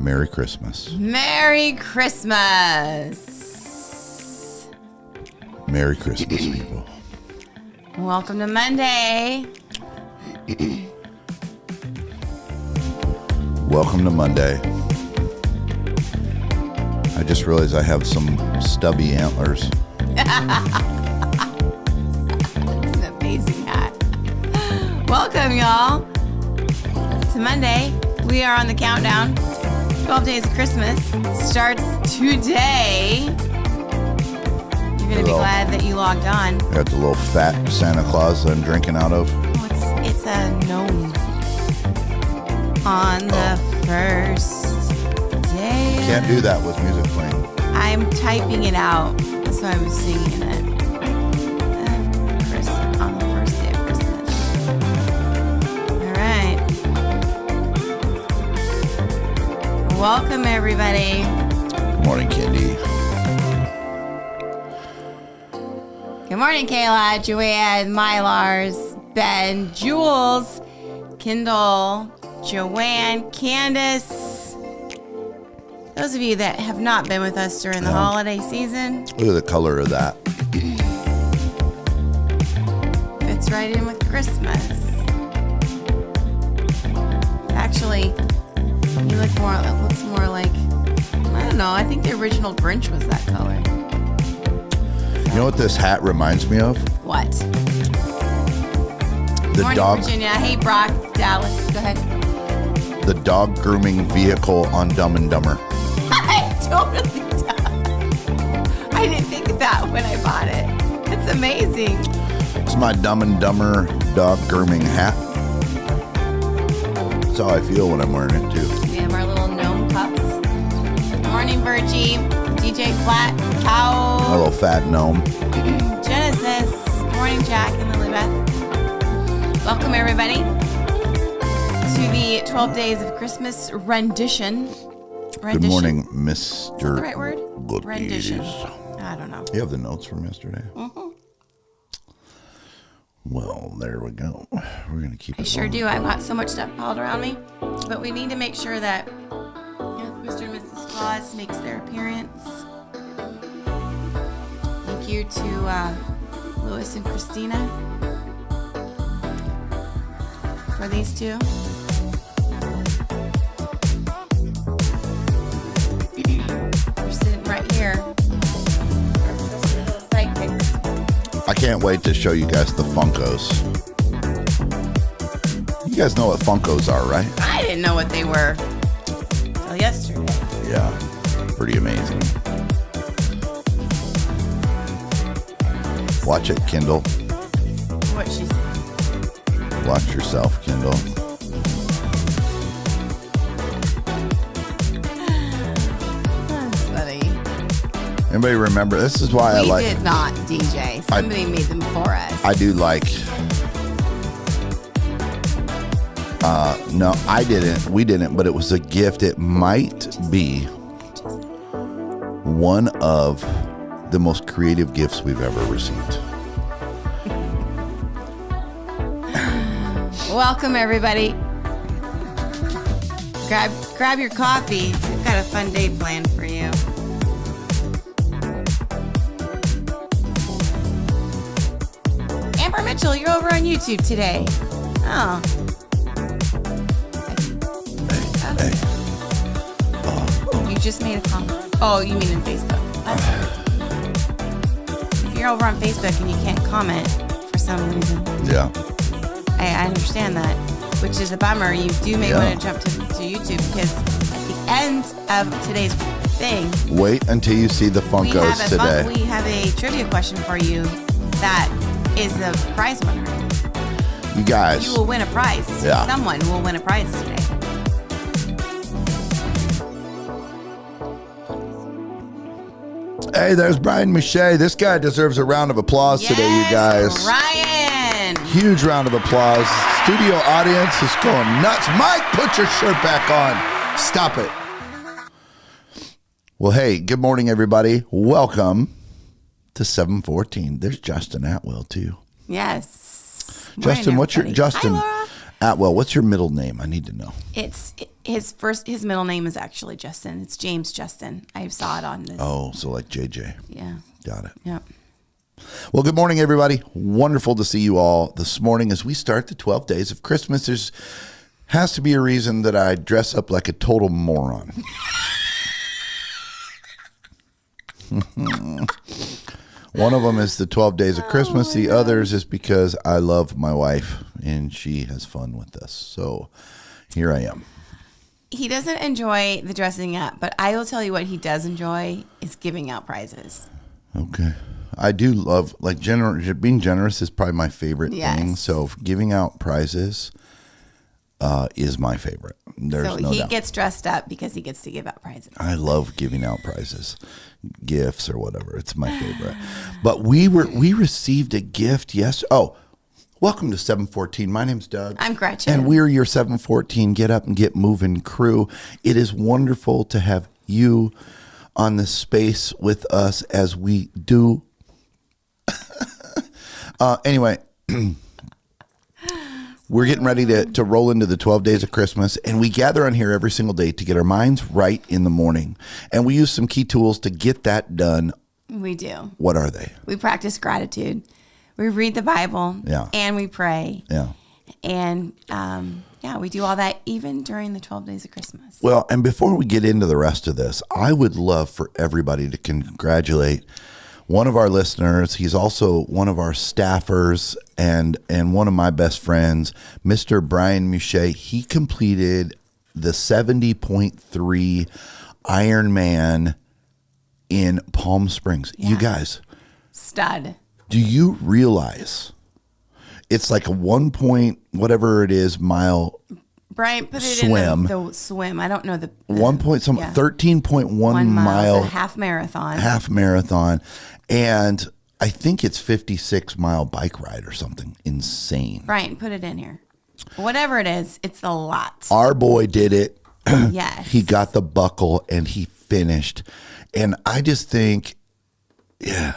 Merry Christmas. Merry Christmas. Merry Christmas, people. Welcome to Monday. Welcome to Monday. I just realized I have some stubby antlers. It's an amazing hat. Welcome, y'all, to Monday. We are on the countdown. 12 days of Christmas starts today. You're going to be glad that you logged on. Got the little fat Santa Claus that I'm drinking out of. Oh, it's a gnome. On the first day. Can't do that with music playing. I'm typing it out. That's why I was singing it. On the first day of Christmas. All right. Welcome, everybody. Good morning, Candy. Good morning, Kayla, Joanne, Mylars, Ben, Jules, Kendall, Joanne, Candace. Those of you that have not been with us during the holiday season. Look at the color of that. Fits right in with Christmas. Actually, it looks more like, I don't know, I think the original Grinch was that color. You know what this hat reminds me of? What? The Morning, dog. Virginia. Hey, Brock, Dallas. Go ahead. The dog grooming vehicle on Dumb and Dumber. I totally don't. I didn't think of that when I bought it. It's amazing. It's my Dumb and Dumber dog grooming hat. That's how I feel when I'm wearing it too. We have our little gnome pups. Morning, Virgie. DJ Flat. A Cow. little fat gnome. Genesis. Morning, Jack and Lilybeth. Welcome, everybody, to the 12 Days of Christmas rendition. Good morning, Mr. Is that the right word? Good Rendition. Ease. I don't know. You have the notes from yesterday? Mm-hmm. Well, there we go. We're going to keep it I sure rolling. do. I've got so much stuff piled around me. But we need to make sure that Mr. and Mrs. Claus makes their appearance. Thank you to Louis and Christina for these two. You're sitting right here. Our little sidekicks. I can't wait to show you guys the Funkos. You guys know what Funkos are, right? I didn't know what they were till yesterday. Yeah, pretty amazing. Watch it, Kindle. What she said. Watch yourself, Kindle. That's funny. Anybody remember? This is why I We like. did not, DJ. Somebody made them for us. I do like. No, I didn't. We didn't, but it was a gift. It might be one of the most creative gifts we've ever received. Welcome, everybody. Grab your coffee. We've got a fun day planned for you. Amber Mitchell, you're over on YouTube today. Oh. Hey. You just made a comment. Oh, you mean in Facebook. If you're over on Facebook and you can't comment for some reason, Yeah. I understand that, which is a bummer. You may want to jump to YouTube because at the end of today's thing, Wait until you see the Funkos today. we have a trivia question for you that is a prize winner. You guys. You will win a prize. Yeah. Someone will win a prize today. Hey, there's Brian Miche. This guy deserves a round of applause today, you guys. Ryan. Huge round of applause. Studio audience is going nuts. Mike, put your shirt back on. Stop it. Well, hey, good morning, everybody. Welcome to 714. There's Justin Atwell, too. Yes. Justin, Morning, what's your everybody. Justin? Hi, Laura. Atwell, what's your middle name? I need to know. It's his middle name is actually Justin. It's James Justin. I saw it on this. Oh, so like JJ. Yeah. Got it. Yep. Well, good morning, everybody. Wonderful to see you all this morning as we start the 12 days of Christmas. There's has to be a reason that I dress up like a total moron. One of them is the 12 days of Christmas. The others is because I love my wife and she has fun with us. So here I am. He doesn't enjoy the dressing up, but I will tell you what he does enjoy is giving out prizes. Okay. I do love, like, being generous is probably my favorite Yes. thing. So giving out prizes is my favorite. There's So no he doubt. gets dressed up because he gets to give out prizes. I love giving out prizes, gifts or whatever. It's my favorite. But we received a gift. Yes. Oh, welcome to 714. My name's Doug. I'm Gretchen. And we're your 714 Get Up and Get Moving crew. It is wonderful to have you on this space with us as we do. Anyway, we're getting ready to roll into the 12 days of Christmas, and we gather on here every single day to get our minds right in the morning. And we use some key tools to get that done. We do. What are they? We practice gratitude. We read the Bible. Yeah. And we pray. Yeah. And we do all that even during the 12 days of Christmas. Well, and before we get into the rest of this, I would love for everybody to congratulate one of our listeners. He's also one of our staffers and one of my best friends, Mr. Brian Muche. He completed the 70.3 Ironman in Palm Springs. Yeah. You guys, Stud. do you realize it's like a 1 point, whatever it is, mile Brian put it swim. in the swim. I don't know the 13.1 1 mile a half marathon. half marathon, and I think it's 56-mile bike ride or something insane. Brian, put it in here. Whatever it is, it's a lot. Our boy did it. Yes. He got the buckle and he finished. And I just think, yeah,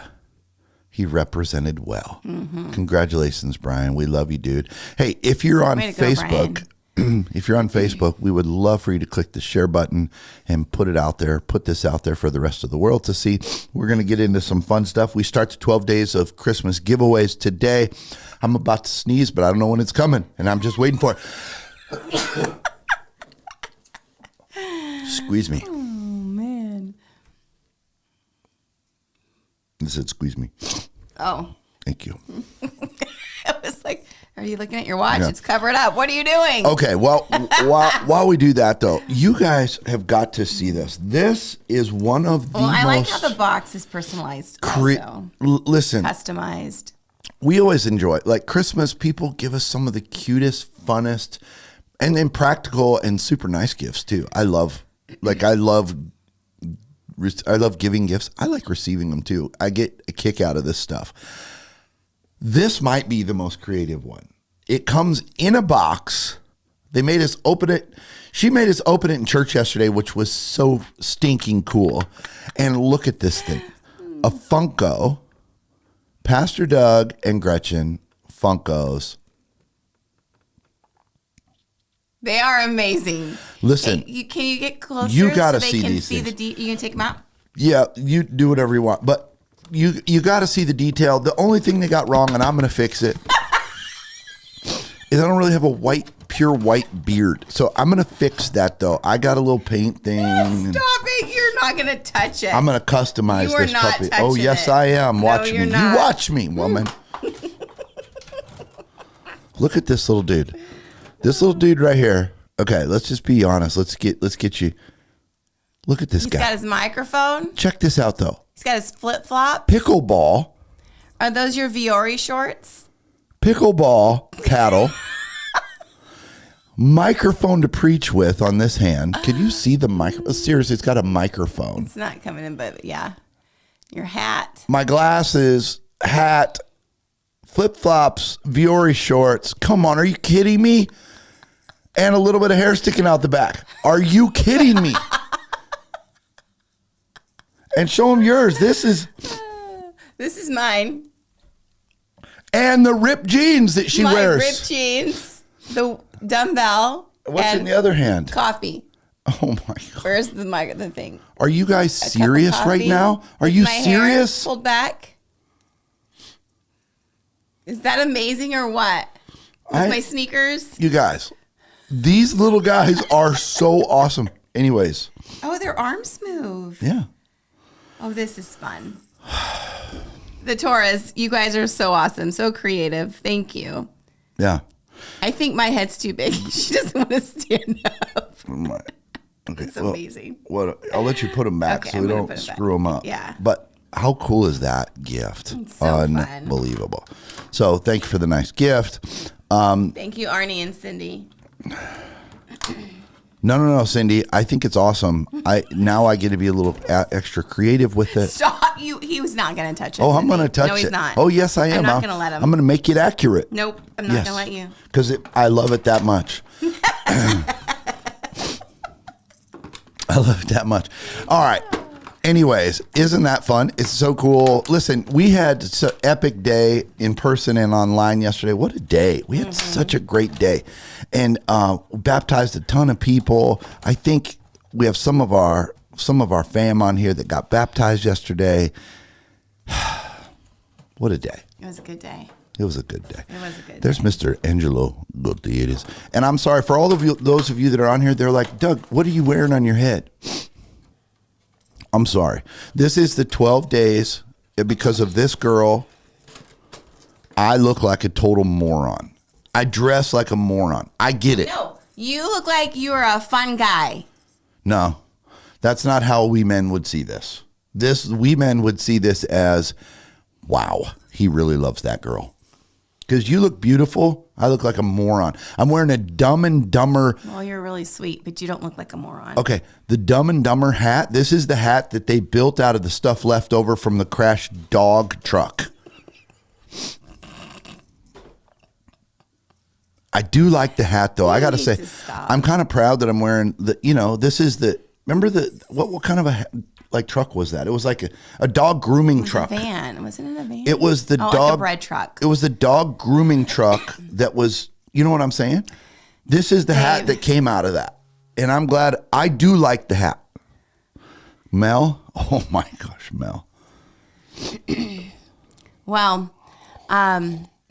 he represented well. Mm-hmm. Congratulations, Brian. We love you, dude. Hey, if you're on Way to go, Facebook, if you're on Facebook, we would love for you to click the share button and put it out there, put this out there for the rest of the world to see. We're going to get into some fun stuff. We start the 12 days of Christmas giveaways today. I'm about to sneeze, but I don't know when it's coming, and I'm just waiting for it. Squeeze me. Oh, man. It said squeeze me. Oh. Thank you. I was like, are you looking at your watch? Yeah. It's covered up. What are you doing? Okay, well, while we do that, though, you guys have got to see this. This is one of the I like how most... the box is personalized also. Listen, Customized. we always enjoy it. Like Christmas, people give us some of the cutest, funnest, and then practical and super nice gifts, too. I love giving gifts. I like receiving them, too. I get a kick out of this stuff. This might be the most creative one. It comes in a box. They made us open it. She made us open it in church yesterday, which was so stinking cool. And look at this thing. A Funko. Pastor Doug and Gretchen Funkos. They are amazing. Listen. Hey, can you get closer You gotta so they see can these see things. you can take them out? Yeah, you do whatever you want. But you got to see the detail. The only thing they got wrong, and I'm going to fix it, is I don't really have a pure white beard. So I'm going to fix that, though. I got a little paint thing. Stop it. You're not going to touch it. I'm going to customize You are this not puppy. touching Oh, yes, it. I am. No, Watch you're me. not. You watch me, woman. Look at this little dude. This little dude right here. Okay, let's just be honest. Let's get you. Look at this He's guy. got his microphone. Check this out, though. He's got his flip-flop. Pickleball. Are those your Viore shorts? Pickleball paddle. Microphone to preach with on this hand. Can you see the microphone? Seriously, it's got a microphone. It's not coming in, but yeah. Your hat. My glasses, hat, flip-flops, Viore shorts. Come on, are you kidding me? And a little bit of hair sticking out the back. Are you kidding me? And show them yours. This is mine. and the ripped jeans that she My wears. ripped jeans. dumbbell. What's and in the other hand? Coffee. Oh my God. Where's the thing? Are you guys A cup of serious right coffee now? Are with you my hair serious? pulled back. Is that amazing or what? With my sneakers. You guys, these little guys are so awesome. Anyways. Oh, their arms move. Yeah. Oh, this is fun. The Taurus, you guys are so awesome, so creative. Thank you. Yeah. I think my head's too big. She doesn't want to stand up. Okay. It's amazing. I'll let you put them back Okay, so I'm we gonna don't put 'em screw them up. Yeah. But how cool is that gift? It's so fun. Unbelievable. So thank you for the nice gift. Thank you, Arnie and Cindy. No, Cindy. I think it's awesome. Now I get to be a little extra creative with it. Stop. He was not going to touch it. Oh, I'm going to Cindy. touch it. No, he's not. Oh, yes, I am. I'm not going to let him. I'm going to make it accurate. Nope. I'm not going to let you. Because I love it that much. I love it that much. All right. Anyways, isn't that fun? It's so cool. Listen, we had such an epic day in person and online yesterday. What a day. We had such a great day. And baptized a ton of people. I think we have some of our fam on here that got baptized yesterday. What a day. It was a good day. It was a good day. It was a good There's day. Mr. Angelo Gutierrez. And I'm sorry for all of you, those of you that are on here, they're like, Doug, what are you wearing on your head? I'm sorry. This is the 12 days. Because of this girl, I look like a total moron. I dress like a moron. I get it. No, you look like you're a fun guy. No, that's not how we men would see this. We men would see this as, wow, he really loves that girl. Because you look beautiful. I look like a moron. I'm wearing a Dumb and Dumber. Well, you're really sweet, but you don't look like a moron. Okay, the Dumb and Dumber hat. This is the hat that they built out of the stuff left over from the crashed dog truck. I do like the hat, though. I got to say, I'm kind of proud that I'm wearing this is remember what kind of a truck was that? It was like a dog grooming truck. A van. Wasn't it a van? It was the dog. Like a bread truck. It was the dog grooming truck that was, you know what I'm saying? This is the hat that came out of that. And I'm glad. I do like the hat. Mel? Oh my gosh, Mel. Well,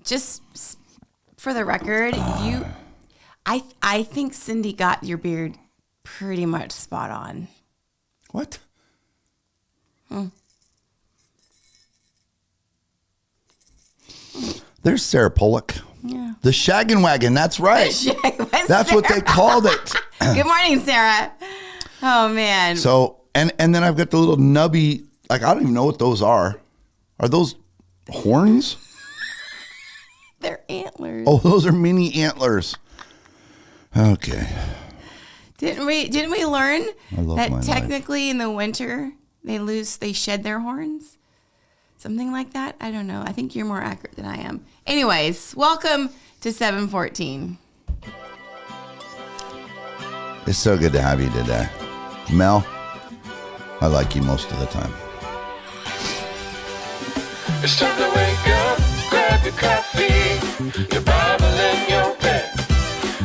just for the record, I think Cindy got your beard pretty much spot on. What? There's Sarah Pollock. Yeah. The Shaggin' Wagon. That's right. That's what they called it. Good morning, Sarah. Oh man. So and then I've got the little nubby. Like I don't even know what those are. Are those horns? They're antlers. Oh, those are mini antlers. Okay. Didn't we learn love that my life. technically in the winter they shed their horns? Something like that? I don't know. I think you're more accurate than I am. Anyways, welcome to 714. It's so good to have you today. Mel, I like you most of the time. It's time to wake up, grab your coffee, your Bible and your pen.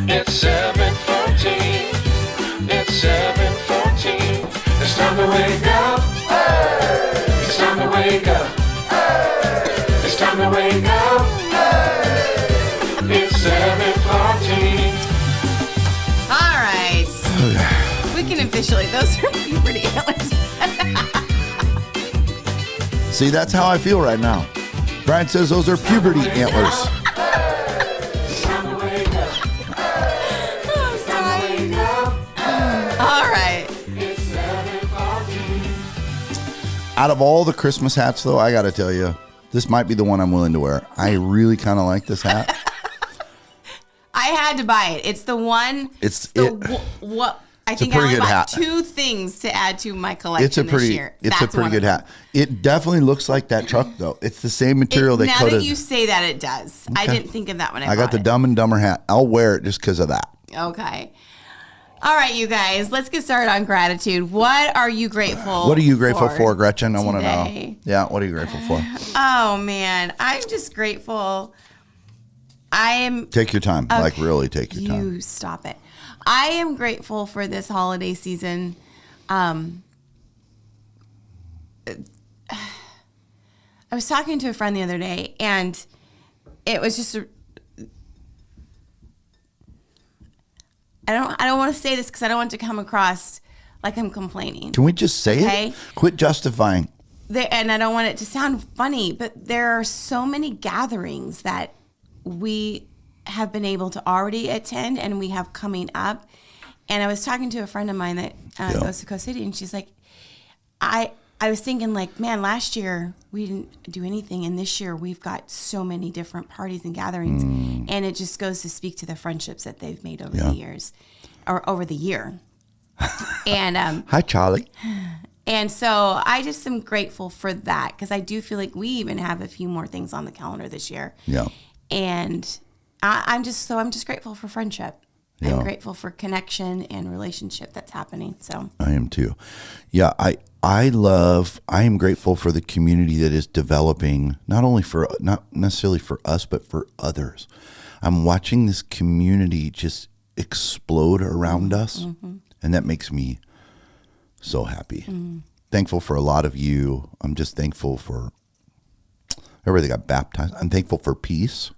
It's 7:14. It's 7:14. It's time to wake up. Hey! It's time to wake up. Hey! It's time to wake up. Hey! It's 7:14. All right. We can officially, those are puberty antlers. See, that's how I feel right now. Brian says those are puberty antlers. It's time to wake up. I'm sorry. All right. It's 7:14. Out of all the Christmas hats, though, I got to tell you, this might be the one I'm willing to wear. I really kind of like this hat. I had to buy it. It's the one. What I think I pretty only good bought hat. 2 things to add to my collection this year. It's a That's pretty one good of them. hat. It definitely looks like that truck, though. It's the same material they Now coated. that you say that, it does. I didn't think of that when I I got bought the it. Dumb and Dumber hat. I'll wear it just because of that. Okay. All right, you guys, let's get started on gratitude. What are you grateful What are you grateful for, Gretchen? I want to today? know. Yeah, what are you grateful for? Oh, man. I'm just grateful I am. Take your time. Okay. Like, really take your time. You stop it. I am grateful for this holiday season. I was talking to a friend the other day, and it was just I don't want to say this because I don't want to come across like I'm complaining. Can we just say Okay. it? Quit justifying. And I don't want it to sound funny, but there are so many gatherings that we have been able to already attend and we have coming up. And I was talking to a friend of mine that goes to Coast City, and she's like, I was thinking, like, man, last year we didn't do anything, and this year we've got so many different parties and gatherings, and it just goes to speak to the friendships that they've made over the years, or over the year. And Hi, Charlie. and so I just am grateful for that, because I do feel like we even have a few more things on the calendar this year. Yeah. And I'm just grateful for friendship. Yeah. I'm grateful for connection and relationship that's happening. So I am too. Yeah, I am grateful for the community that is developing, not necessarily for us, but for others. I'm watching this community just explode around us, and that makes me so happy. Thankful for a lot of you. I'm just thankful for everybody that got baptized. I'm thankful for peace.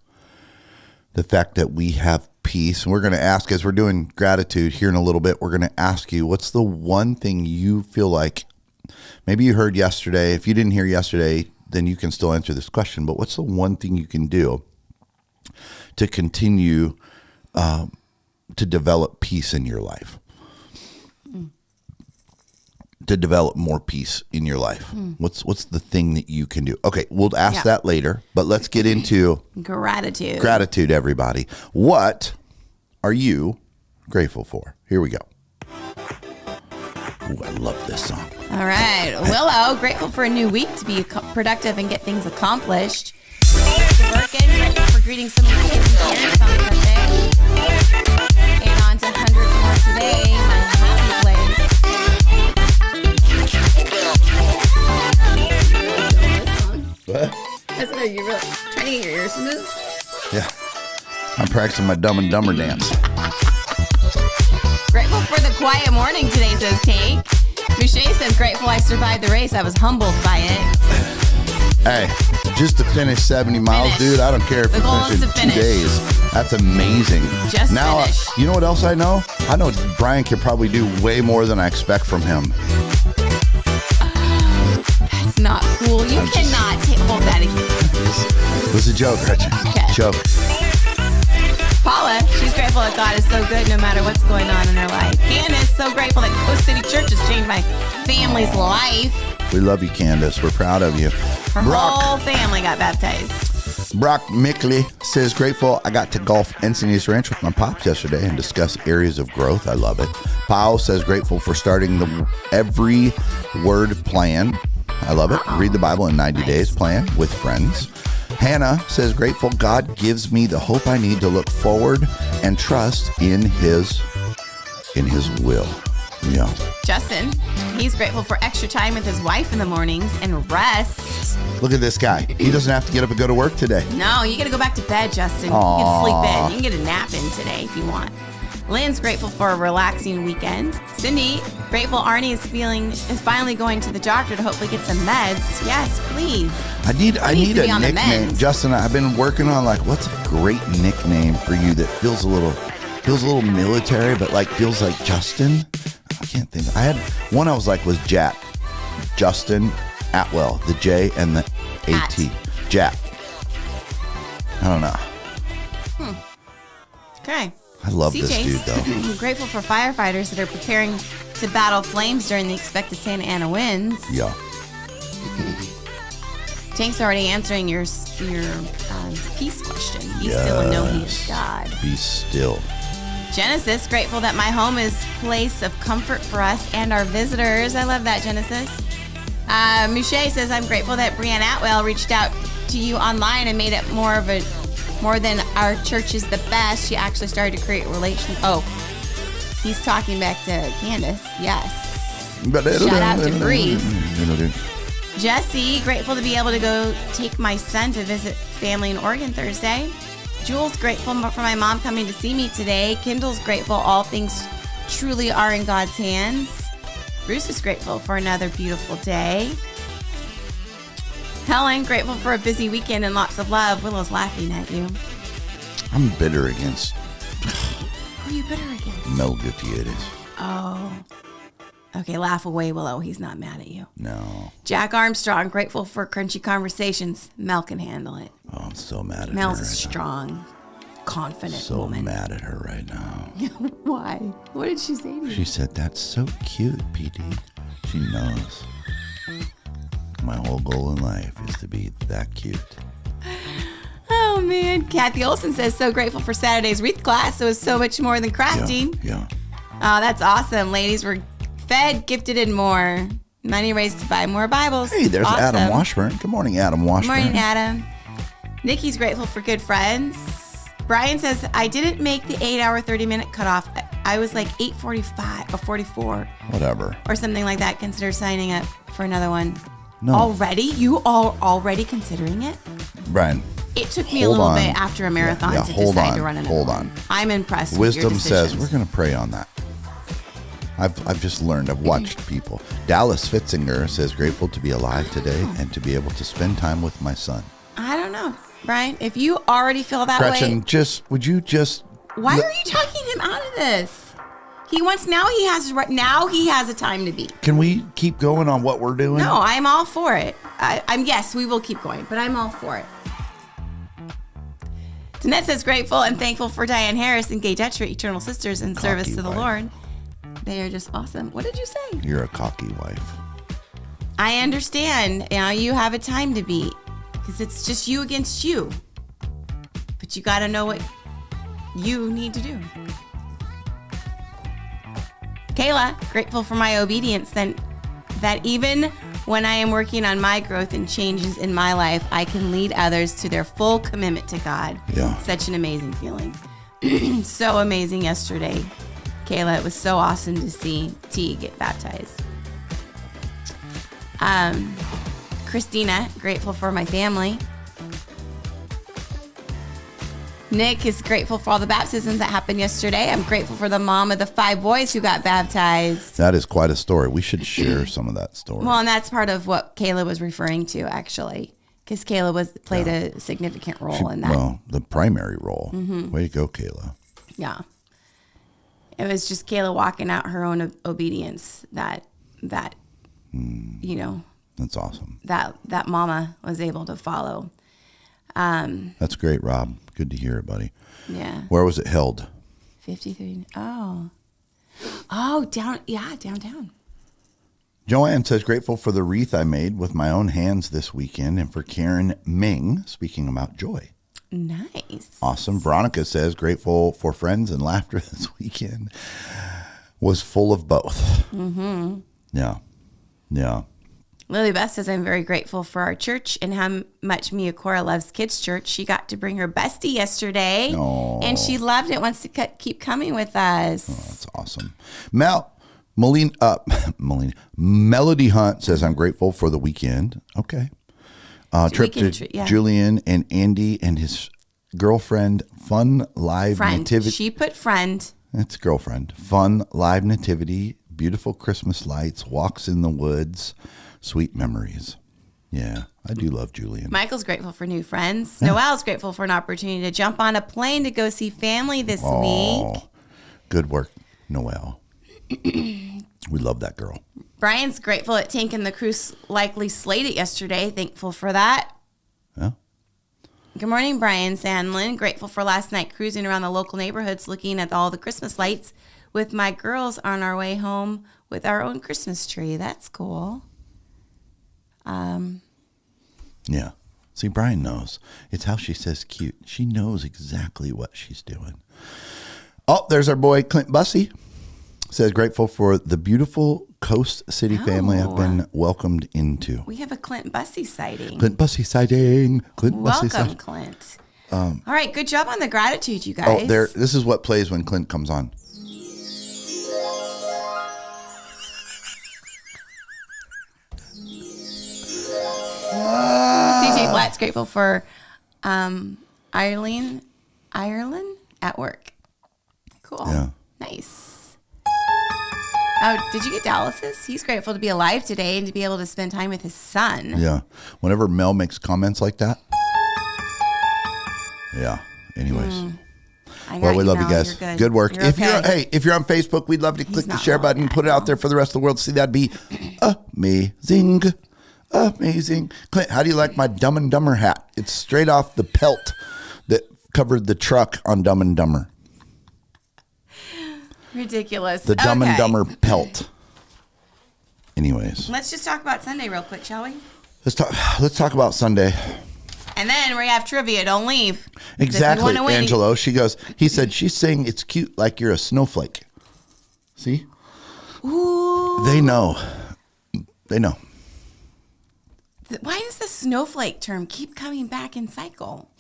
The fact that we have peace. And we're going to ask, as we're doing gratitude here in a little bit, we're going to ask you, what's the one thing you feel like, maybe you heard yesterday. If you didn't hear yesterday, then you can still answer this question. But what's the one thing you can do to continue to develop peace in your life? To develop more peace in your life. What's the thing that you can do? Okay, we'll ask that later, but let's get into gratitude, everybody. What are you grateful for? Here we go. Ooh, I love this song. All right. Willow, grateful for a new week to be productive and get things accomplished. Grateful for greeting some of the kids and parents on their birthday. And on to hundreds more today. My happy place. What? Are you really trying to get your ears to move? Yeah. I'm practicing my Dumb and Dumber dance. Grateful for the quiet morning today, says Tank. Boucher says, grateful I survived the race. I was humbled by it. Hey, just to finish 70 miles, dude, I don't care if The you goal finish is in to 2 finish. days. That's amazing. Just now, finish. You know what else I know? I know Brian can probably do way more than I expect from him. It's not cool. You cannot hold that again. It was a joke, Gretchen. Okay. Joke. Paula, she's grateful that God is so good no matter what's going on in her life. Candace, so grateful that Coast City Church has changed my family's life. We love you, Candace. We're proud of you. Her whole family got baptized. Brock Mickley says, grateful I got to golf Encinitas Ranch with my pops yesterday and discuss areas of growth. I love it. Powell says, grateful for starting the Every Word plan. I love it. Read the Bible in 90 days plan with friends. Hannah says, grateful God gives me the hope I need to look forward and trust in his will. Yeah. Justin, he's grateful for extra time with his wife in the mornings and rest. Look at this guy. He doesn't have to get up and go to work today. No, you got to go back to bed, Justin. Aww. You can sleep in. You can get a nap in today if you want. Lynn's grateful for a relaxing weekend. Cindy, grateful Arnie is finally going to the doctor to hopefully get some meds. Yes, please. I need to a be on the nickname. mend. Justin, I've been working on like what's a great nickname for you that feels a little military, but like feels like Justin. I can't think. I had one I was like was Jack. Justin Atwell, the J and the A-T. Jack. I don't know. Okay. I love CJ's this dude though. I'm grateful for firefighters that are preparing to battle flames during the expected Santa Ana winds. Yeah. Tank's already answering your peace question. Be still and know he is God. Be still. Genesis, grateful that my home is place of comfort for us and our visitors. I love that, Genesis. Mouche says, I'm grateful that Brianne Atwell reached out to you online and made it more than our church is the best. She actually started to create relations. Oh, he's talking back to Candace. Yes. Shout out to Bree. Jesse, grateful to be able to go take my son to visit family in Oregon Thursday. Jules grateful for my mom coming to see me today. Kendall's grateful all things truly are in God's hands. Bruce is grateful for another beautiful day. Helen, grateful for a busy weekend and lots of love. Willow's laughing at you. I'm bitter against Who are you bitter against? Mel Gutierrez. Oh. Okay, laugh away, Willow. He's not mad at you. No. Jack Armstrong, grateful for crunchy conversations. Mel can handle it. Oh, I'm so mad at Mel's her a right strong, confident now. So woman. mad at her right now. Why? What did she say to you? She said, "That's so cute, PD." She knows. My whole goal in life is to be that cute. Oh, man. Kathy Olson says, so grateful for Saturday's wreath class. It was so much more than crafting. Yeah. Oh, that's awesome. Ladies were fed, gifted, and more. Money raised to buy more Bibles. Hey, there's Awesome. Adam Washburn. Good morning, Adam Good Washburn. morning, Adam. Nikki's grateful for good friends. Brian says, I didn't make the 8-hour, 30-minute cutoff. I was like 8:45 or 44 Whatever. or something like that. Consider signing up for another one. No. Already? You are already considering it? Brian. It took me Hold a little on. bit after a marathon Yeah, to hold decide on, to run another hold one. on. I'm impressed Wisdom with your says decisions. we're going to pray on that. I've just learned. I've watched people. Dallas Fitzinger says grateful to be alive today and to be able to spend time with my son. I don't know, Brian. If you already feel that Gretchen, way, would you just? why are you talking him out of this? He wants now. He has a time to be. Can we keep going on what we're doing? No, I'm all for it. I'm yes, we will keep going, but I'm all for it. Danette says grateful and thankful for Diane Harris and Gay Dutcher, Eternal Sisters, in service Cocky to the wife. Lord. They are just awesome. What did you say? You're a cocky wife. I understand. You have a time to beat because it's just you against you. But you got to know what you need to do. Kayla, grateful for my obedience that even when I am working on my growth and changes in my life, I can lead others to their full commitment to God. Yeah. Such an amazing feeling. So amazing yesterday. Kayla, it was so awesome to see T get baptized. Christina, grateful for my family. Nick is grateful for all the baptisms that happened yesterday. I'm grateful for the mom of the 5 boys who got baptized. That is quite a story. We should share some of that story. Well, and that's part of what Kayla was referring to, actually, because Kayla played a significant role in that. Well, the primary role. Way to go, Kayla. Yeah. It was just Kayla walking out her own obedience that you know, That's awesome. that mama was able to follow. That's great, Rob. Good to hear it, buddy. Yeah. Where was it held? 53. Oh, downtown. Joanne says, grateful for the wreath I made with my own hands this weekend and for Karen Ming speaking about joy. Nice. Awesome. Veronica says, grateful for friends and laughter this weekend. Was full of both. Mm-hmm. Yeah. Yeah. Lily Beth says, I'm very grateful for our church and how much Mia Cora loves Kids Church. She got to bring her bestie yesterday, and she loved it, wants to keep coming with us. That's awesome. Melody Hunt says, I'm grateful for the weekend. Okay. Trip weekend to trip, yeah. Julian and Andy and his girlfriend. Fun live Friend. nativity. She put friend. It's girlfriend. Fun live nativity. Beautiful Christmas lights. Walks in the woods. Sweet memories. Yeah, I do love Julian. Michael's grateful for new friends. Noelle's grateful for an opportunity to jump on a plane to go see family this week. Good work, Noelle. We love that girl. Brian's grateful at Tank and the Cruise likely slayed it yesterday. Thankful for that. Yeah. Good morning, Brian Sandlin. Grateful for last night cruising around the local neighborhoods looking at all the Christmas lights with my girls on our way home with our own Christmas tree. That's cool. Yeah. See, Brian knows. It's how she says cute. She knows exactly what she's doing. Oh, there's our boy Clint Bussey. Says grateful for the beautiful Coast City family I've been welcomed into. We have a Clint Bussey sighting. Clint Bussey sighting. Clint Bussey Welcome, sighting. Clint. All right, good job on the gratitude, you guys. Oh, there. This is what plays when Clint comes on. DJ Flat's grateful for Eileen Ireland at work. Cool. Yeah. Nice. Oh, did you get Dallas's? He's grateful to be alive today and to be able to spend time with his son. Yeah. Whenever Mel makes comments like that. Yeah. Anyways. Well, we love you guys. Good work. You're If you're okay. if you're on Facebook, we'd love to click the not share really button, bad, put it out there for the rest of the world to see. That'd be amazing. Amazing. Clint, how do you like my Dumb and Dumber hat? It's straight off the pelt that covered the truck on Dumb and Dumber. Ridiculous. The Dumb and Okay. Dumber pelt. Anyways, Let's just talk about Sunday real quick, shall we? let's talk about Sunday. And then we have trivia. Don't leave. 'Cause if you Exactly, wanna win- Angelo. He said, she's saying it's cute like you're a snowflake. See? Ooh. They know. They know. Why does the snowflake term keep coming back in cycle?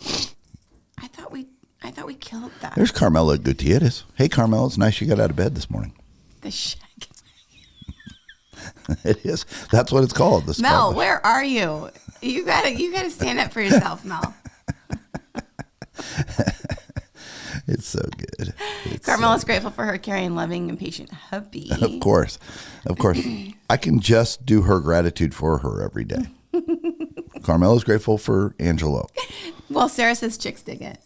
I thought we killed that. There's Carmela Gutierrez. Hey, Carmela, it's nice you got out of bed this morning. The shag. It is. That's what it's called. The Mel, Starbucks. where are you? You gotta stand up for yourself, Mel. It's so good. Carmela's grateful for her caring, loving, and patient hubby. Of course. I can just do her gratitude for her every day. Carmela's grateful for Angelo. Well, Sarah says chicks dig it.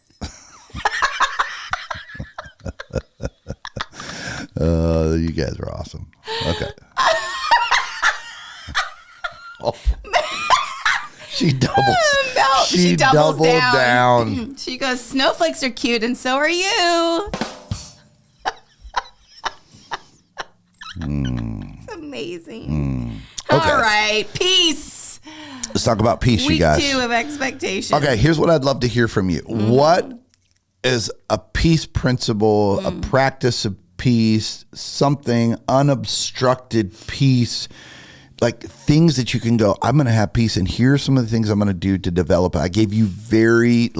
You guys are awesome. Okay. Oh. She doubles. No, she doubles down. down. She goes, snowflakes are cute, and so are you. It's amazing. Okay. All right, peace. Let's talk about peace, you Week guys. 2 of expectation. Okay, here's what I'd love to hear from you. What is a peace principle, a practice of peace, something unobstructed peace, like things that you can go, I'm going to have peace, and here's some of the things I'm going to do to develop it. I gave you very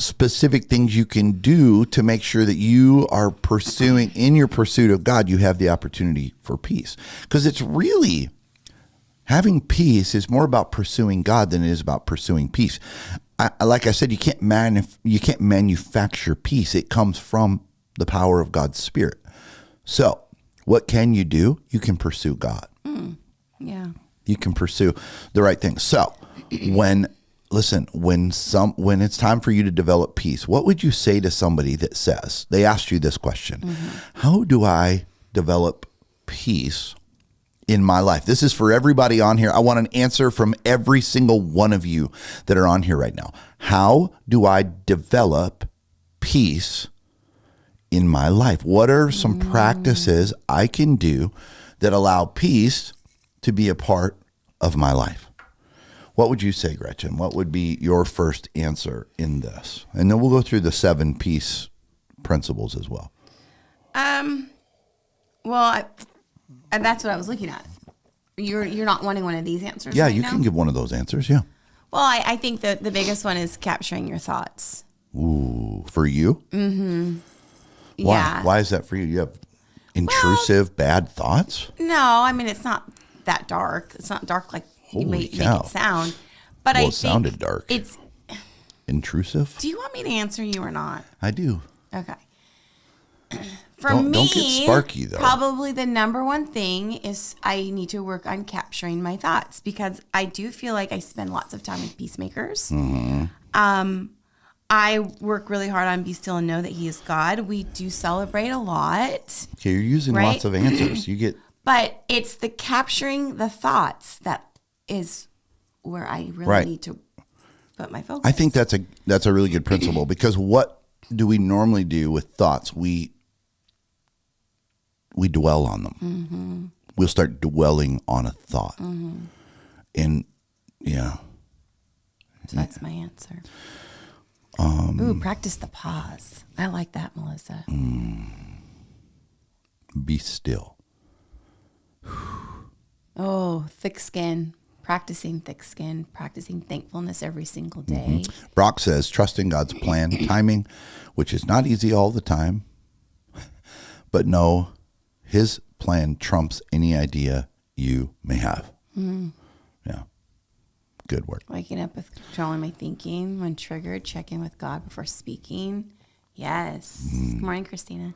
specific things you can do to make sure that you are pursuing, in your pursuit of God, you have the opportunity for peace. Because it's really, having peace is more about pursuing God than it is about pursuing peace. Like I said, you can't manufacture peace. It comes from the power of God's Spirit. So what can you do? You can pursue God. Yeah. You can pursue the right thing. So when it's time for you to develop peace, what would you say to somebody that says, they asked you this question, how do I develop peace in my life? This is for everybody on here. I want an answer from every single one of you that are on here right now. How do I develop peace in my life? What are some practices I can do that allow peace to be a part of my life? What would you say, Gretchen? What would be your first answer in this? And then we'll go through the 7 peace principles as well. Well, and that's what I was looking at. You're not wanting one of these answers. Yeah, right you now? can give one of those answers. Yeah. Well, I think that the biggest one is capturing your thoughts. Ooh, for you? Why? Yeah. Why is that for you? You have intrusive, bad thoughts? No, I mean it's not that dark. It's not dark like you Holy make cow. it sound. But Well, I it think sounded dark. It's. Intrusive? Do you want me to answer you or not? I do. Okay. For Don't me, get sparky, though. probably the number one thing is I need to work on capturing my thoughts because I do feel like I spend lots of time with peacemakers. I work really hard on be still and know that He is God. We do celebrate a lot, Okay, you're using Right? lots of answers. You get but it's the capturing the thoughts that is where I really Right. need to put my focus. I think that's a really good principle because what do we normally do with thoughts? We dwell on them. We'll start dwelling on a thought. And yeah. So that's my answer. Ooh, practice the pause. I like that, Melissa. Be still. Oh, thick skin. Practicing thick skin. Practicing thankfulness every single day. Brock says, trust in God's plan, timing, which is not easy all the time, but know His plan trumps any idea you may have. Yeah. Good work. Waking up with controlling my thinking. When triggered, check in with God before speaking. Yes. Good morning, Christina.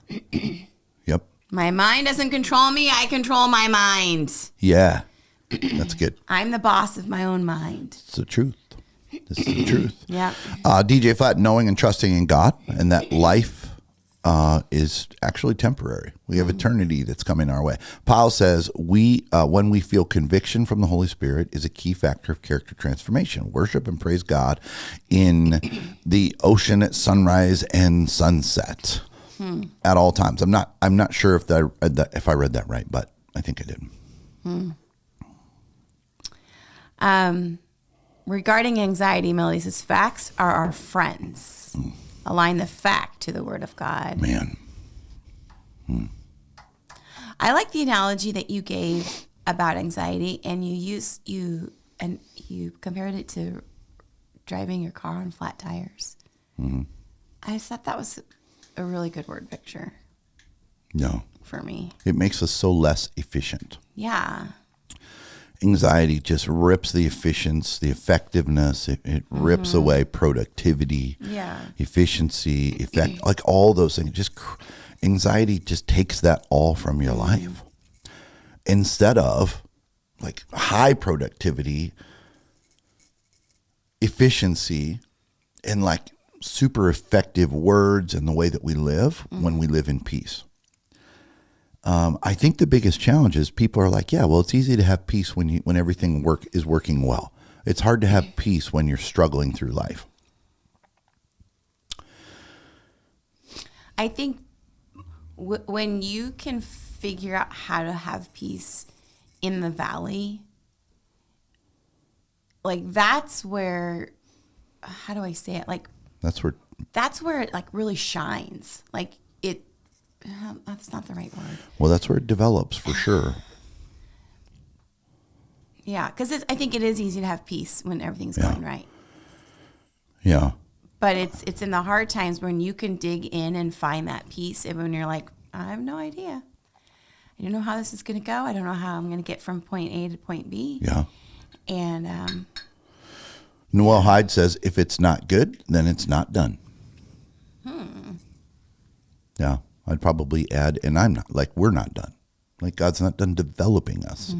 Yep. My mind doesn't control me. I control my mind. Yeah. That's good. I'm the boss of my own mind. It's the truth. This is the truth. Yeah. DJ Flat, knowing and trusting in God, and that life is actually temporary. We have eternity that's coming our way. Powell says, when we feel conviction from the Holy Spirit is a key factor of character transformation. Worship and praise God in the ocean at sunrise and sunset at all times. I'm not sure if I read that right, but I think I did. Regarding anxiety, Melody says, facts are our friends. Align the fact to the word of God. Man. I like the analogy that you gave about anxiety, and you compared it to driving your car on flat tires. I just thought that was a really good word picture No. for me. It makes us so less efficient. Yeah. Anxiety just rips the efficiency, the effectiveness. It rips away productivity, efficiency, effect, like all those things. Just anxiety just takes that all from your life. Instead of like high productivity, efficiency, and like super effective words and the way that we live when we live in peace. I think the biggest challenge is people are like, yeah, well, it's easy to have peace when everything is working well. It's hard to have peace when you're struggling through life. I think when you can figure out how to have peace in the valley, like that's where, how do I say it? Like That's where it like really shines. Like it, that's not the right word. Well, that's where it develops for sure. Yeah, because I think it is easy to have peace when everything's going right. Yeah. But it's in the hard times when you can dig in and find that peace, and when you're like, I have no idea. I don't know how this is going to go. I don't know how I'm going to get from point A to point B. Yeah. And Noel Hyde says, if it's not good, then it's not done. Yeah. I'd probably add, and we're not done. Like God's not done developing us.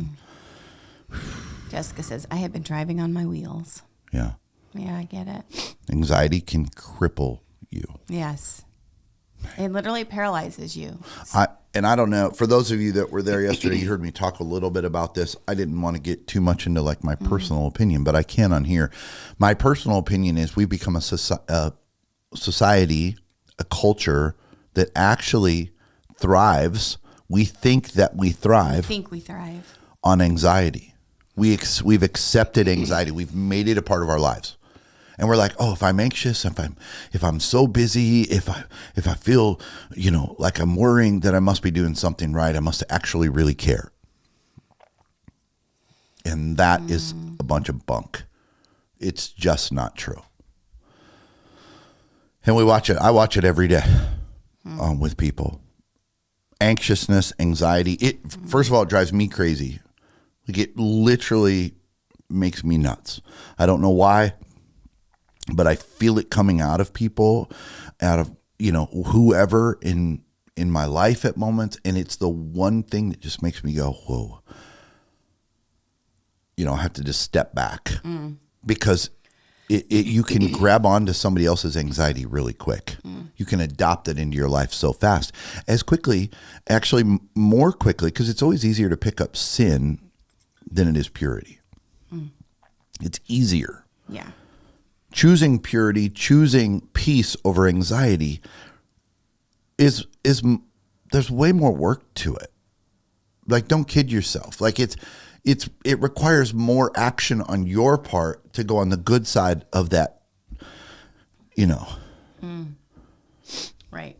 Jessica says, I have been driving on my wheels. Yeah. Yeah, I get it. Anxiety can cripple you. Yes. It literally paralyzes you. I don't know. For those of you that were there yesterday, you heard me talk a little bit about this. I didn't want to get too much into like my personal opinion, but I can on here. My personal opinion is we've become a society, a culture that actually thrives. We think that we thrive. On anxiety. We've accepted anxiety. We've made it a part of our lives. And we're like, oh, if I'm anxious, if I'm so busy, if I feel, like I'm worrying, that I must be doing something right. I must actually really care. And that is a bunch of bunk. It's just not true. And I watch it every day with people. Anxiousness, anxiety. First of all, it drives me crazy. Like it literally makes me nuts. I don't know why, but I feel it coming out of people, out of, whoever in my life at moments. And it's the one thing that just makes me go, whoa. I have to just step back because you can grab onto somebody else's anxiety really quick. You can adopt it into your life so fast, as quickly, actually more quickly, because it's always easier to pick up sin than it is purity. It's easier. Yeah. Choosing purity, choosing peace over anxiety is there's way more work to it. Like, don't kid yourself. Like it requires more action on your part to go on the good side of that, Right.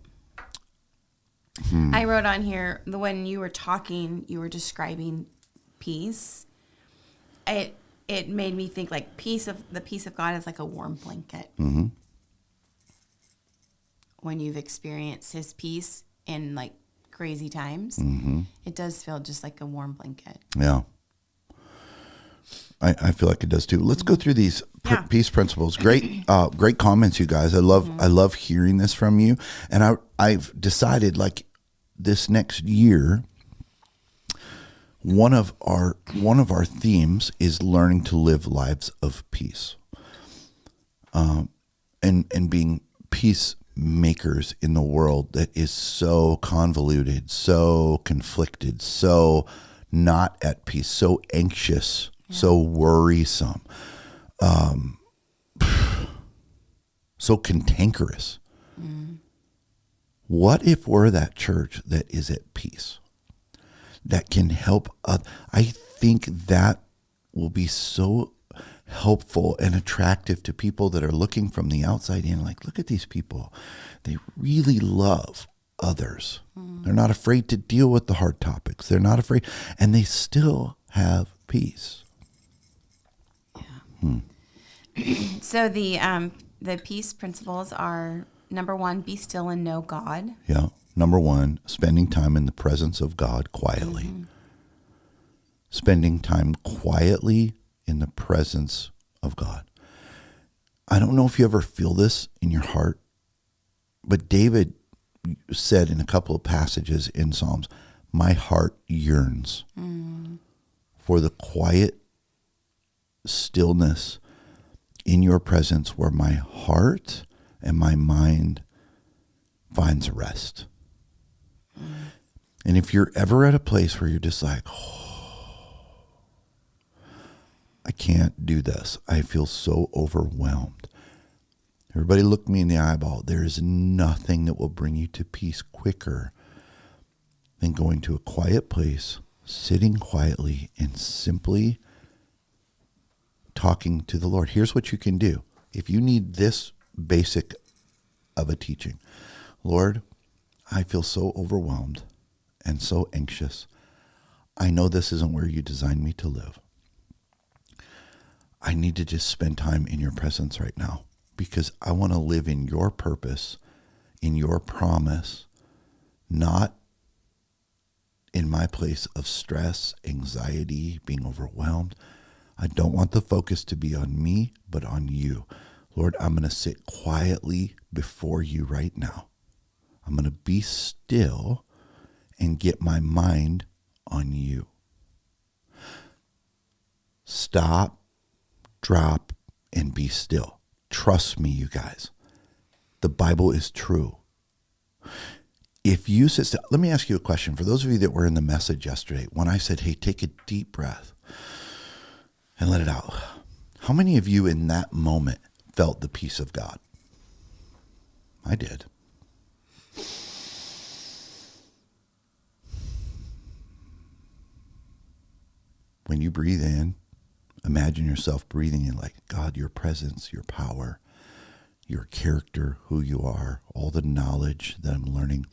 I wrote on here, when you were talking, you were describing peace. It made me think like the peace of God is like a warm blanket. Mm-hmm. When you've experienced his peace in like crazy times, it does feel just like a warm blanket. Yeah. I feel like it does too. Let's go through these Yeah. peace principles. Great, great comments, you guys. I love hearing this from you. And I've decided, like, this next year, one of our themes is learning to live lives of peace, and being peacemakers in the world that is so convoluted, so conflicted, so not at peace, so anxious, so worrisome, so cantankerous. What if we're that church that is at peace, that can help? I think that will be so helpful and attractive to people that are looking from the outside in. Like, look at these people. They really love others. They're not afraid to deal with the hard topics. They're not afraid, and they still have peace. So the peace principles are, number 1, be still and know God. Yeah. Number 1, spending time in the presence of God quietly. Spending time quietly in the presence of God. I don't know if you ever feel this in your heart, but David said in a couple of passages in Psalms, my heart yearns for the quiet stillness in your presence, where my heart and my mind finds rest. And if you're ever at a place where you're just like, I can't do this, I feel so overwhelmed, everybody look me in the eyeball. There is nothing that will bring you to peace quicker than going to a quiet place, sitting quietly, and simply talking to the Lord. Here's what you can do. If you need this basic of a teaching, Lord, I feel so overwhelmed and so anxious. I know this isn't where you designed me to live. I need to just spend time in your presence right now, because I want to live in your purpose, in your promise, not in my place of stress, anxiety, being overwhelmed. I don't want the focus to be on me, but on you. Lord, I'm going to sit quietly before you right now. I'm going to be still and get my mind on you. Stop, drop, and be still. Trust me, you guys. The Bible is true. If you sit still, let me ask you a question. For those of you that were in the message yesterday, when I said, hey, take a deep breath and let it out, how many of you in that moment felt the peace of God? I did. When you breathe in, imagine yourself breathing in, like, God, your presence, your power, your character, who you are, all the knowledge that I'm learning.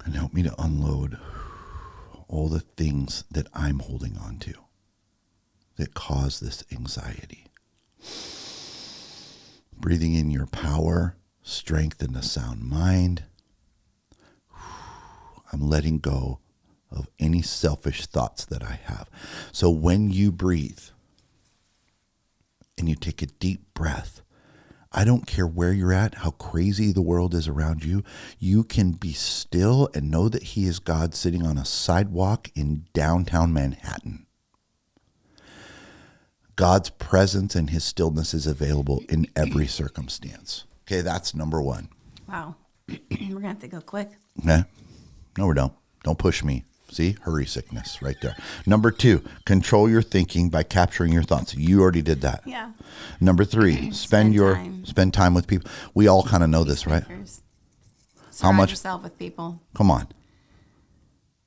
And help me to unload all the things that I'm holding on to that cause this anxiety. Breathing in your power, strength, and a sound mind. I'm letting go of any selfish thoughts that I have. So when you breathe and you take a deep breath, I don't care where you're at, how crazy the world is around you, you can be still and know that He is God sitting on a sidewalk in downtown Manhattan. God's presence and His stillness is available in every circumstance. Okay, that's number 1. Wow. We're going to have to go quick. Okay? No, we don't. Don't push me. See, hurry sickness right there. Number 2, control your thinking by capturing your thoughts. You already did that. Yeah. Number 3, spend time with people. We all kind of know this, right? Surround much- yourself with people. Come on.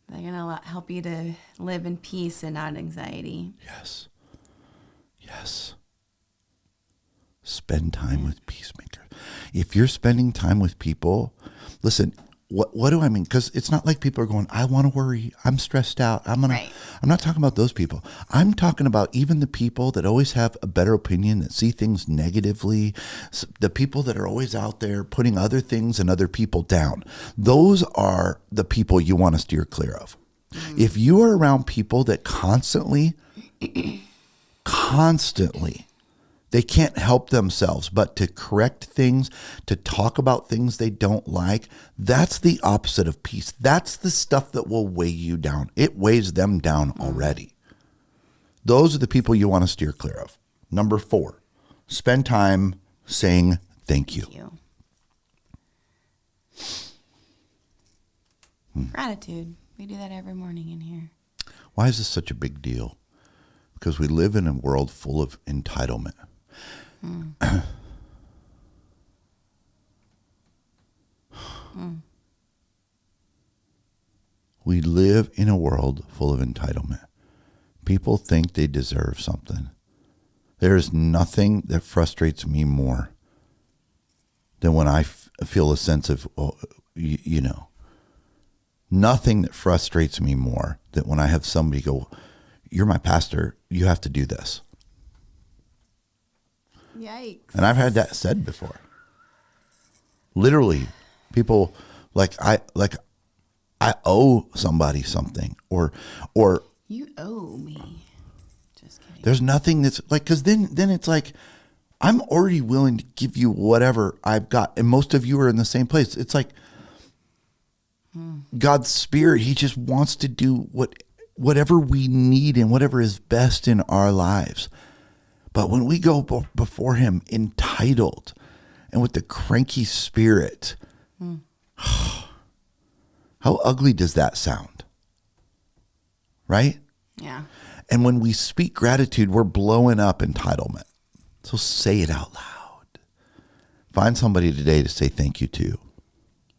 They're going to help you to live in peace and not anxiety. Yes. Yes. Spend time with peacemakers. If you're spending time with people, listen, what do I mean? Because it's not like people are going, I want to worry. I'm stressed out. Right. I'm not talking about those people. I'm talking about even the people that always have a better opinion, that see things negatively, the people that are always out there putting other things and other people down. Those are the people you want to steer clear of. If you are around people that constantly, they can't help themselves but to correct things, to talk about things they don't like, that's the opposite of peace. That's the stuff that will weigh you down. It weighs them down already. Those are the people you want to steer clear of. Number 4, spend time saying thank you. Gratitude. We do that every morning in here. Why is this such a big deal? Because we live in a world full of entitlement. We live in a world full of entitlement. People think they deserve something. There is nothing that frustrates me more than when I feel a sense of, nothing that frustrates me more than when I have somebody go, you're my pastor, you have to do this. Yikes. And I've had that said before. Literally, people I owe somebody something or You owe me. Just kidding. there's nothing that's like, because then it's like, I'm already willing to give you whatever I've got. And most of you are in the same place. It's like God's Spirit, he just wants to do whatever we need and whatever is best in our lives. But when we go before him entitled and with the cranky spirit, how ugly does that sound? Right? Yeah. And when we speak gratitude, we're blowing up entitlement. So say it out loud. Find somebody today to say thank you to.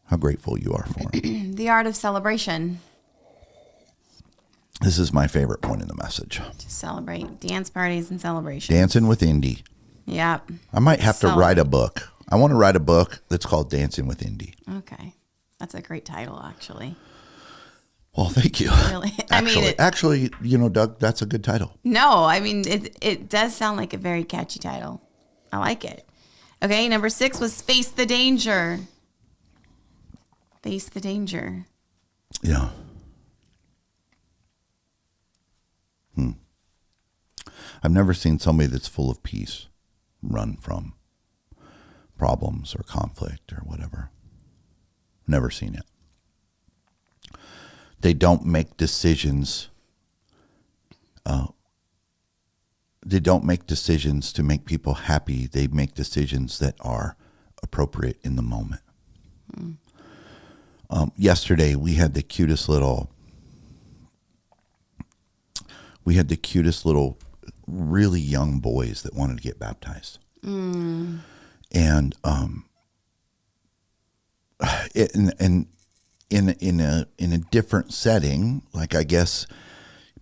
How grateful you are for them. The art of celebration. This is my favorite point in the message. To celebrate. Dance parties and celebrations. Dancing with Indy. Yep. I might have to write a book. I want to write a book that's called Dancing with Indy. Okay. That's a great title, actually. Well, thank you. Really? Actually, Doug, that's a good title. No, I mean, it does sound like a very catchy title. I like it. Okay, number 6 was Face the Danger. Face the danger. Yeah. I've never seen somebody that's full of peace run from problems or conflict or whatever. Never seen it. They don't make decisions. They don't make decisions to make people happy. They make decisions that are appropriate in the moment. Yesterday we had the cutest little really young boys that wanted to get baptized. And in a different setting, like I guess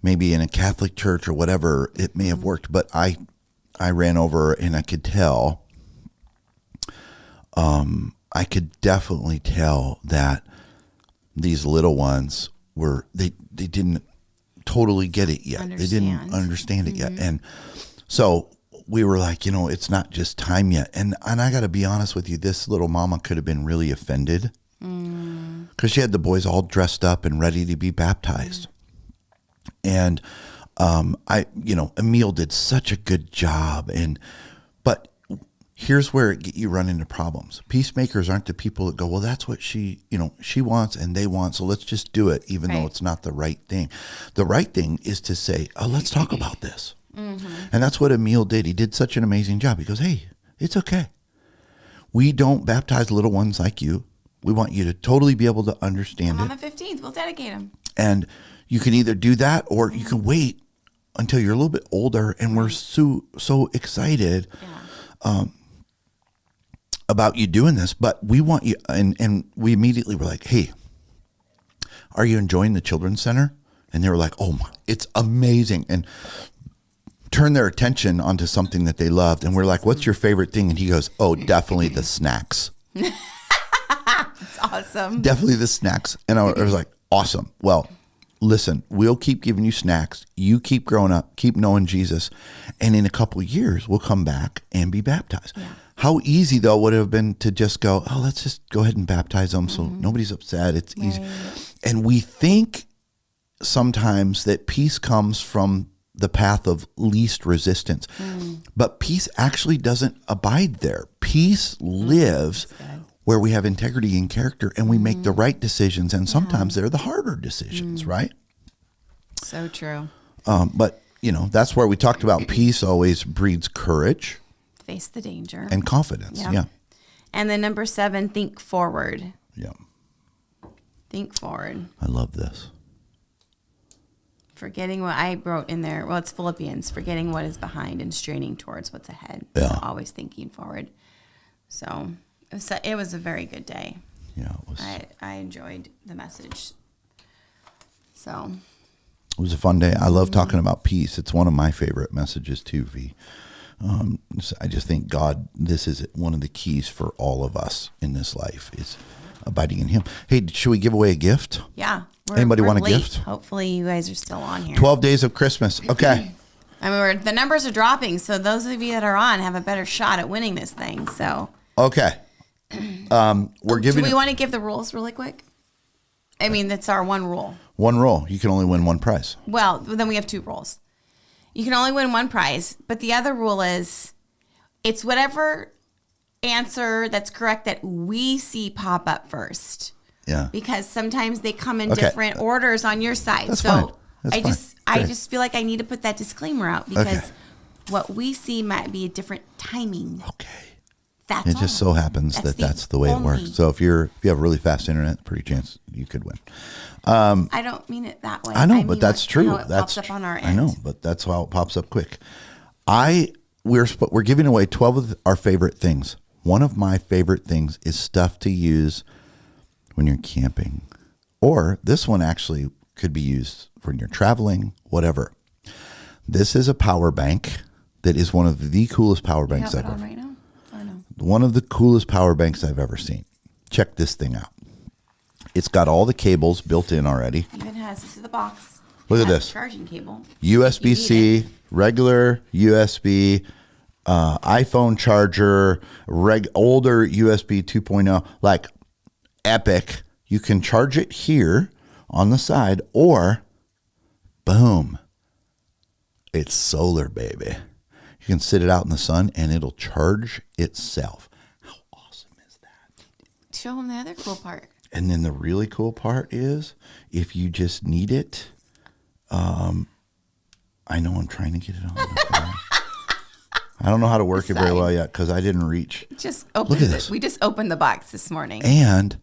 maybe in a Catholic church or whatever, it may have worked, but I ran over and I could tell, I could definitely tell that these little ones they didn't totally get it yet. They didn't understand it yet. And so we were like, it's not just time yet. And I got to be honest with you, this little mama could have been really offended because she had the boys all dressed up and ready to be baptized. And Emil did such a good job. But here's where you run into problems. Peacemakers aren't the people that go, well, that's what she wants and they want, so let's just do it, even though it's not the right thing. The right thing is to say, oh, let's talk about this. And that's what Emil did. He did such an amazing job. He goes, hey, it's okay. We don't baptize little ones like you. We want you to totally be able to understand it. On the 15th, we'll dedicate them. And you can either do that or you can wait until you're a little bit older, and we're so excited about you doing this, but we want you, and we immediately were like, hey, are you enjoying the Children's Center? And they were like, oh my, it's amazing. And turn their attention onto something that they loved. And we're like, what's your favorite thing? And he goes, oh, definitely the snacks. It's awesome. Definitely the snacks. And I was like, awesome. Well, listen, we'll keep giving you snacks. You keep growing up, keep knowing Jesus. And in a couple of years, we'll come back and be baptized. Yeah. How easy, though, would it have been to just go, oh, let's just go ahead and baptize them so nobody's upset. It's easy. And we think sometimes that peace comes from the path of least resistance. But peace actually doesn't abide there. Peace lives where we have integrity and character and we make the right decisions. And sometimes they're the harder decisions, right? So true. But, that's where we talked about peace always breeds courage Face the danger. and confidence. Yeah. Yeah. And then number 7, think forward. Yeah. Think forward. I love this. Forgetting what I wrote in there. Well, it's Philippians. Forgetting what is behind and straining towards what's ahead. Yeah. So always thinking forward. So it was a very good day. Yeah. It was. I enjoyed the message. So It was a fun day. I love talking about peace. It's one of my favorite messages too, V. I just think God, this is one of the keys for all of us in this life is abiding in Him. Hey, should we give away a gift? yeah. Anybody we're want a late. gift? Hopefully you guys are still on here. 12 days of Christmas. Okay. I mean, the numbers are dropping, so those of you that are on have a better shot at winning this thing. So Okay. We're do giving we want to give the rules really quick? I mean, that's our one rule. one roll. You can only win one prize. Well, then we have 2 rules. You can only win one prize, but the other rule is it's whatever answer that's correct that we see pop up first. Yeah. Because sometimes they come in Okay. different orders on your side. That's so fine. That's I fine. I Great. just feel like I need to put that disclaimer out because Okay. what we see might be a different timing. Okay. That's It just all. so happens that's the way it only- works. So if you have really fast internet, pretty chance you could win. I don't mean it that way. I know, mean but that's like true. How it That's pops up on our end. I know, but that's how it pops up quick. We're giving away 12 of our favorite things. One of my favorite things is stuff to use when you're camping, or this one actually could be used when you're traveling, whatever. This is a power bank that is one of the coolest power You banks have it ever. on right now? I know. One of the coolest power banks I've ever seen. Check this thing out. It's got all the cables built in already. Even has this is the box. Look It at has this. charging cable. USB-C, regular USB, iPhone charger, older USB 2.0, like epic. You can charge it here on the side, or boom, it's solar, baby. You can sit it out in the sun and it'll charge itself. How awesome is that? Show them the other cool part. And then the really cool part is if you just need it, I know I'm trying to get it on. I don't know how to work it very well yet because I didn't reach. Just open. Look at this. We just opened the box this morning. And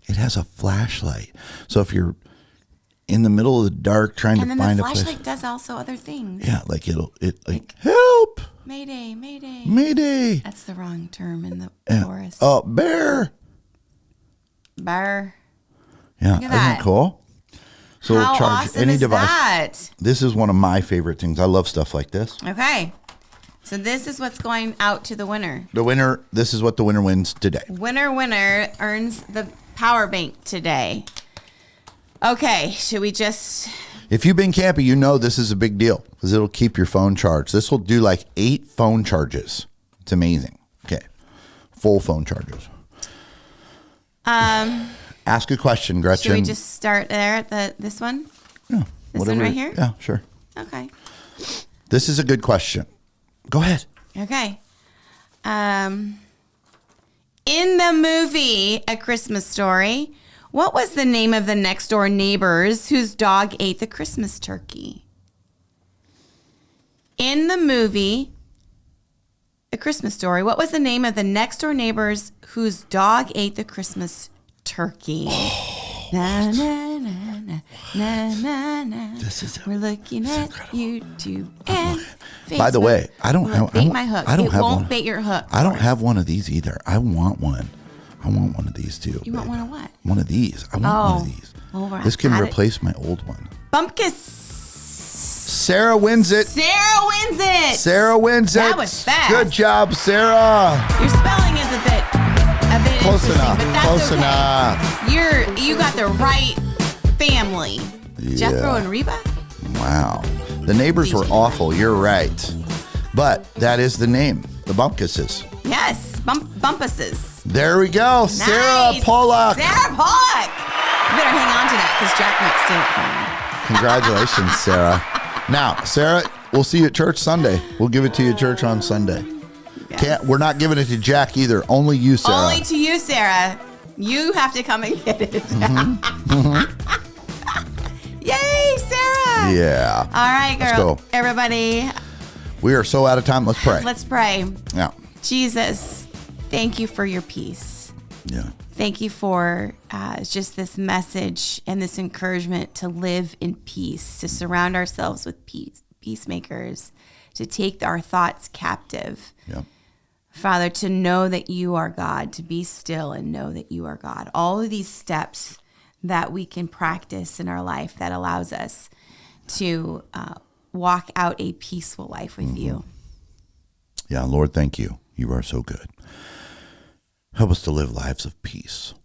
it has a flashlight. So if you're in the middle of the dark trying And to then the find a place. flashlight does also other things. Yeah, like like help, Mayday, mayday. mayday. That's the wrong term in the Yeah. forest. Oh, bear. Bar. Yeah, Look at isn't that. it cool? So How it'll charge awesome any is device. that? This is one of my favorite things. I love stuff like this. Okay. So this is what's going out to the winner. The winner, this is what the winner wins today. Winner earns the power bank today. Okay, should we just... If you've been camping, you know this is a big deal because it'll keep your phone charged. This will do like 8 phone charges. It's amazing. Okay. Full phone charges. Ask a question, Gretchen. Should we just start there at this one? Yeah, This one right here? Yeah, sure. Okay. This is a good question. Go ahead. Okay. In the movie A Christmas Story, what was the name of the next door neighbors whose dog ate the Christmas turkey? In the movie A Christmas Story, what was the name of the next door neighbors whose dog ate the Christmas turkey? Na, na, na, na, na, na, na. This is We're looking at YouTube and By the Facebook. way, I don't Look, have. bait my hook. I don't it have won't one. bait your hook. I don't Forrest. have one of these either. I want one. I want one of these too. You want baby. one of what? One of these. I want one Oh. of these. Oh, we're This can at it. replace my old one. Bumpkus. Sarah wins it. Sarah wins it. Sarah wins it. That was fast. Good job, Sarah. Your spelling is a bit Close interesting, enough. but that's Close okay. enough. You got the right family. Jethro and Reba. Wow. The neighbors were awful. You're right. But that is the name. The Bumpkisses. Yes, Bumpuses. There we go. Sarah Nice. Pollock. Sarah Pollock. You better hang on to that because Jack might steal it from you. Congratulations, Sarah. Now, Sarah, we'll see you at church Sunday. We'll give it to you at church on Sunday. Yes. We're not giving it to Jack either. Only you, Sarah. Only to you, Sarah. You have to come and get it. Yay, Sarah. Yeah. All right, Let's girl. go. Everybody, We are so out of time. Let's pray. let's pray. Yeah. Jesus, thank you for your peace. Yeah. Thank you for just this message and this encouragement to live in peace, to surround ourselves with peacemakers, to take our thoughts captive. Yeah. Father, to know that you are God, to be still and know that you are God. All of these steps that we can practice in our life that allows us to walk out a peaceful life with you. Yeah. Lord, thank you. You are so good. Help us to live lives of peace.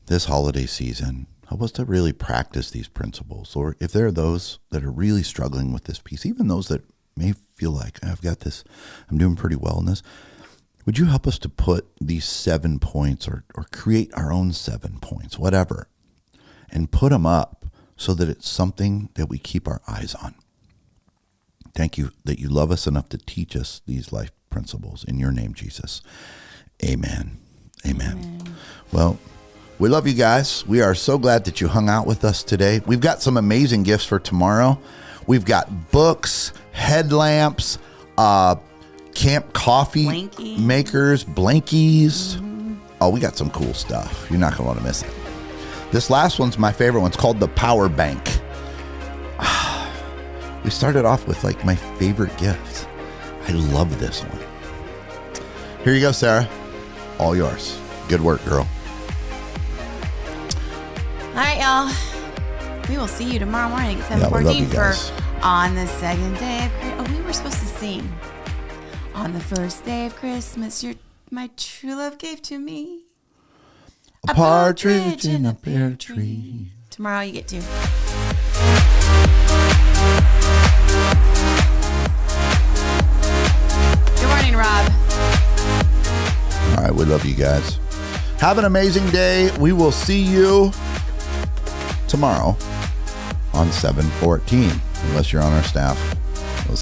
This holiday season, help us to really practice these principles. Lord, if there are those that are really struggling with this peace, even those that may feel like, I've got this, I'm doing pretty well in this, would you help us to put these 7 points or create our own 7 points, whatever, and put them up so that it's something that we keep our eyes on. Thank you that you love us enough to teach us these life principles. In your name, Jesus. Amen. Amen. Well, we love you guys. We are so glad that you hung out with us today. We've got some amazing gifts for tomorrow. We've got books, headlamps, camp coffee Blankie. makers, blankies. Oh, we got some cool stuff. You're not going to want to miss it. This last one's my favorite one. It's called the Power Bank. We started off with like my favorite gift. I love this one. Here you go, Sarah. All yours. Good work, girl. All right, y'all. We will see you tomorrow morning at Yeah, we love 7:14 you guys. for On the Second Day of Christmas. Oh, we were supposed to sing. On the first day of Christmas, my true love gave to me A partridge in a pear tree. Tomorrow you get to. Good morning, Rob. All right, we love you guys. Have an amazing day. We will see you tomorrow on 7:14, unless you're on our staff.